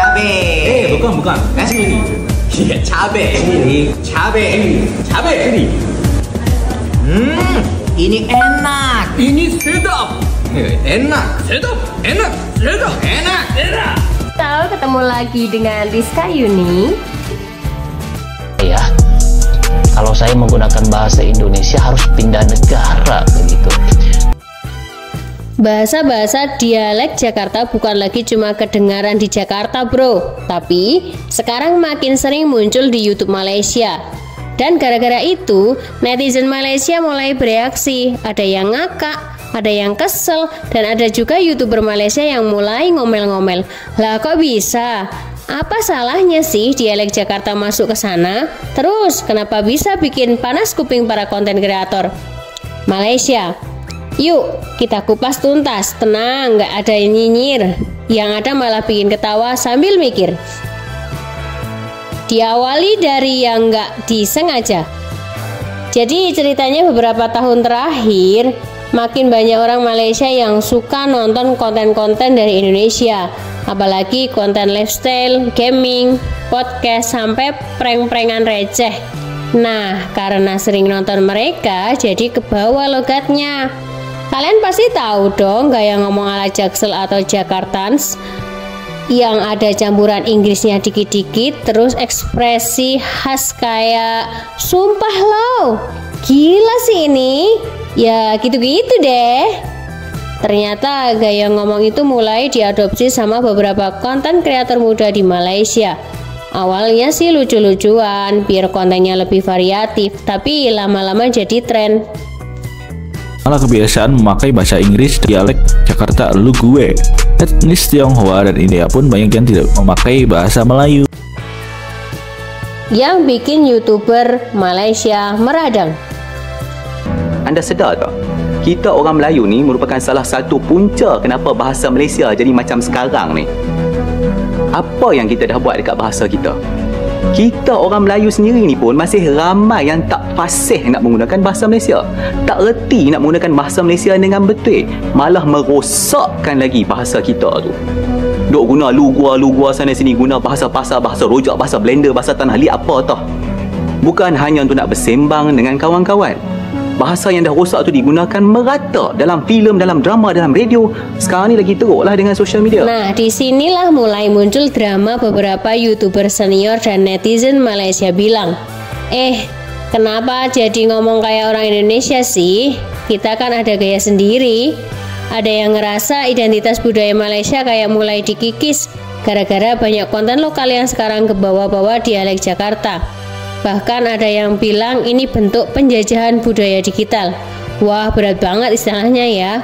cabe. Bukan. Cili. Iya, cabe. Cabe. Ini enak. Ini sedap. Enak. Tahu ketemu lagi dengan Rizka Yuni. Ya, kalau saya menggunakan bahasa Indonesia harus pindah negara begitu. Bahasa-bahasa dialek Jakarta bukan lagi cuma kedengaran di Jakarta, bro, tapi sekarang makin sering muncul di YouTube Malaysia. Dan gara-gara itu, netizen Malaysia mulai bereaksi. Ada yang ngakak, ada yang kesel, dan ada juga YouTuber Malaysia yang mulai ngomel-ngomel. Lah kok bisa? Apa salahnya sih dialek Jakarta masuk ke sana? Terus, kenapa bisa bikin panas kuping para konten kreator Malaysia? Yuk, kita kupas tuntas. Tenang, nggak ada yang nyinyir. Yang ada malah bikin ketawa sambil mikir. Diawali dari yang nggak disengaja. Jadi ceritanya beberapa tahun terakhir, makin banyak orang Malaysia yang suka nonton konten-konten dari Indonesia. Apalagi konten lifestyle, gaming, podcast, sampai prank-prankan receh. Nah, karena sering nonton mereka, jadi kebawa logatnya. Kalian pasti tahu dong gaya ngomong ala Jaksel atau Jakartans yang ada campuran Inggrisnya dikit-dikit, terus ekspresi khas kayak sumpah lo, gila sih ini. Ya gitu-gitu deh. Ternyata gaya ngomong itu mulai diadopsi sama beberapa konten kreator muda di Malaysia. Awalnya sih lucu-lucuan biar kontennya lebih variatif, tapi lama-lama jadi tren. Malah kebiasaan memakai bahasa Inggris dialek Jakarta lu gue. Etnis Tionghoa dan India pun banyak yang tidak memakai bahasa Melayu. Yang bikin YouTuber Malaysia meradang. Anda sedar tak? Kita orang Melayu ni merupakan salah satu punca kenapa bahasa Malaysia jadi macam sekarang ni. Apa yang kita dah buat dekat bahasa kita? Kita orang Melayu sendiri ni pun masih ramai yang tak fasih nak menggunakan bahasa Malaysia. Tak reti nak menggunakan bahasa Malaysia dengan betul. Malah merosakkan lagi bahasa kita tu. Duk guna lu-gua sana sini, guna bahasa pasar, bahasa rojak, bahasa blender, bahasa tanah liat apa tau. Bukan hanya untuk nak bersembang dengan kawan-kawan. Bahasa yang dah rosak tu digunakan merata dalam filem, dalam drama, dalam radio. Sekarang ni lagi teruk lah dengan sosial media. Nah, disinilah mulai muncul drama beberapa YouTuber senior dan netizen Malaysia bilang, kenapa jadi ngomong kayak orang Indonesia sih? Kita kan ada gaya sendiri. Ada yang ngerasa identitas budaya Malaysia kayak mulai dikikis gara-gara banyak konten lokal yang sekarang kebawa-bawa dialek Jakarta. Bahkan ada yang bilang ini bentuk penjajahan budaya digital. Wah, berat banget istilahnya ya.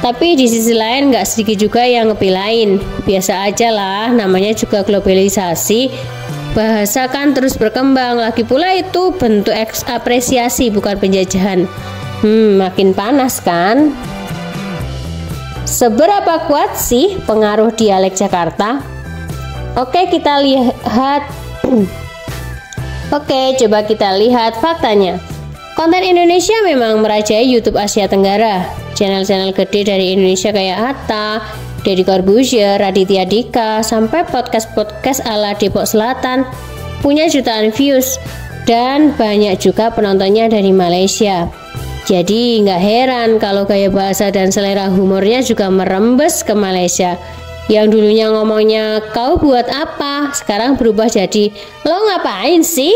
Tapi di sisi lain nggak sedikit juga yang ngepilain. Biasa aja lah, namanya juga globalisasi. Bahasa kan terus berkembang. Lagi pula itu bentuk apresiasi bukan penjajahan. Makin panas kan? Seberapa kuat sih pengaruh dialek Jakarta? Oke, kita lihat. Oke, coba kita lihat faktanya. Konten Indonesia memang merajai YouTube Asia Tenggara. Channel-channel gede dari Indonesia kayak Atta, Deddy Corbuzier, Raditya Dika, sampai podcast-podcast ala Depok Selatan punya jutaan views. Dan banyak juga penontonnya dari Malaysia. Jadi nggak heran kalau gaya bahasa dan selera humornya juga merembes ke Malaysia. Yang dulunya ngomongnya kau buat apa, sekarang berubah jadi lo ngapain sih?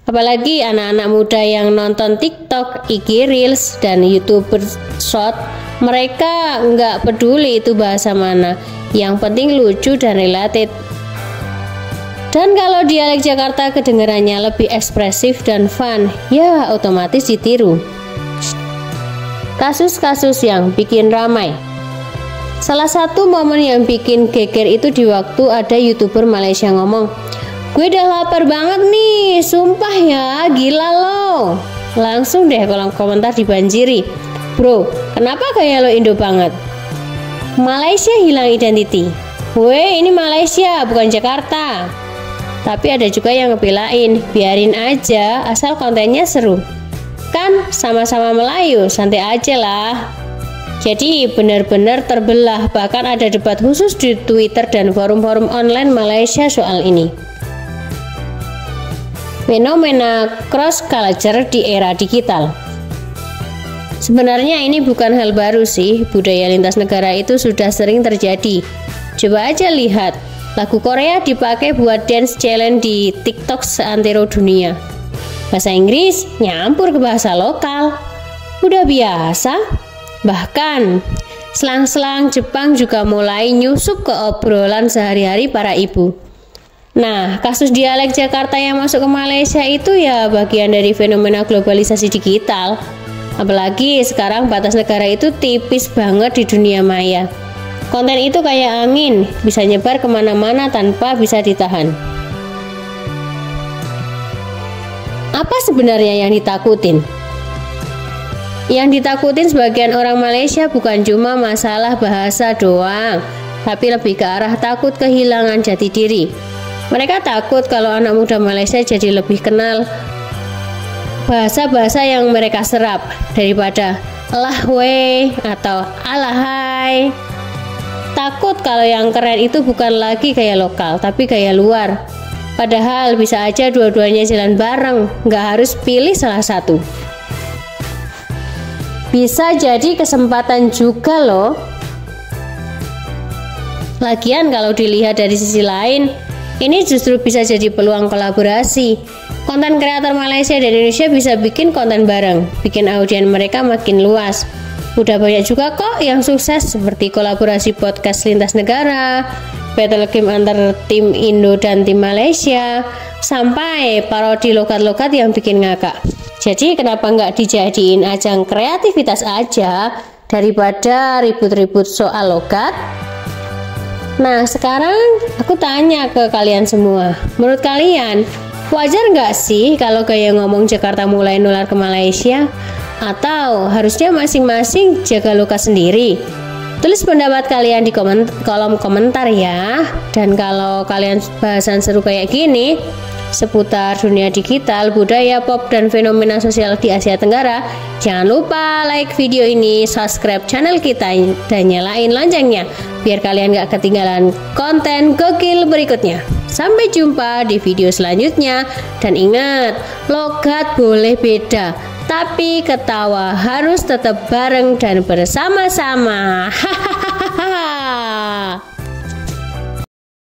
Apalagi anak-anak muda yang nonton TikTok, IG Reels, dan YouTuber Short, mereka nggak peduli itu bahasa mana, yang penting lucu dan related. Dan kalau dialek Jakarta kedengarannya lebih ekspresif dan fun, ya otomatis ditiru. Kasus-kasus yang bikin ramai. Salah satu momen yang bikin geger itu di waktu ada YouTuber Malaysia ngomong, gue udah lapar banget nih, sumpah ya, gila lo. Langsung deh kolom komentar dibanjiri, bro, kenapa gaya lo Indo banget? Malaysia hilang identity. Weh, ini Malaysia bukan Jakarta. Tapi ada juga yang ngebelain, biarin aja asal kontennya seru. Kan sama-sama Melayu, santai aja lah. Jadi benar-benar terbelah, bahkan ada debat khusus di Twitter dan forum-forum online Malaysia soal ini. Fenomena cross culture di era digital. Sebenarnya ini bukan hal baru sih, budaya lintas negara itu sudah sering terjadi. Coba aja lihat, lagu Korea dipakai buat dance challenge di TikTok seantero dunia. Bahasa Inggris nyampur ke bahasa lokal. Udah biasa. Bahkan, selang-selang Jepang juga mulai nyusup ke obrolan sehari-hari para ibu. Nah, kasus dialek Jakarta yang masuk ke Malaysia itu ya bagian dari fenomena globalisasi digital. Apalagi sekarang batas negara itu tipis banget di dunia maya. Konten itu kayak angin, bisa nyebar kemana-mana tanpa bisa ditahan. Apa sebenarnya yang ditakutin? Yang ditakutin sebagian orang Malaysia bukan cuma masalah bahasa doang, tapi lebih ke arah takut kehilangan jati diri. Mereka takut kalau anak muda Malaysia jadi lebih kenal bahasa-bahasa yang mereka serap daripada lah weh atau alahai. Takut kalau yang keren itu bukan lagi gaya lokal, tapi gaya luar. Padahal bisa aja dua-duanya jalan bareng, nggak harus pilih salah satu. Bisa jadi kesempatan juga loh. Lagian kalau dilihat dari sisi lain, ini justru bisa jadi peluang kolaborasi. Konten kreator Malaysia dan Indonesia bisa bikin konten bareng, bikin audiens mereka makin luas. Udah banyak juga kok yang sukses seperti kolaborasi podcast lintas negara, battle game antar tim Indo dan tim Malaysia, sampai parodi logat-logat yang bikin ngakak. Jadi kenapa nggak dijadiin ajang kreativitas aja daripada ribut-ribut soal logat? Nah sekarang aku tanya ke kalian semua, menurut kalian wajar nggak sih kalau gaya ngomong Jakarta mulai nular ke Malaysia? Atau harusnya masing-masing jaga logat sendiri? Tulis pendapat kalian di kolom komentar ya. Dan kalau kalian bahasan seru kayak gini seputar dunia digital, budaya, pop, dan fenomena sosial di Asia Tenggara, jangan lupa like video ini, subscribe channel kita, dan nyalain loncengnya biar kalian gak ketinggalan konten gokil berikutnya. Sampai jumpa di video selanjutnya, dan ingat, logat boleh beda, tapi ketawa harus tetap bareng dan bersama-sama. Hahaha.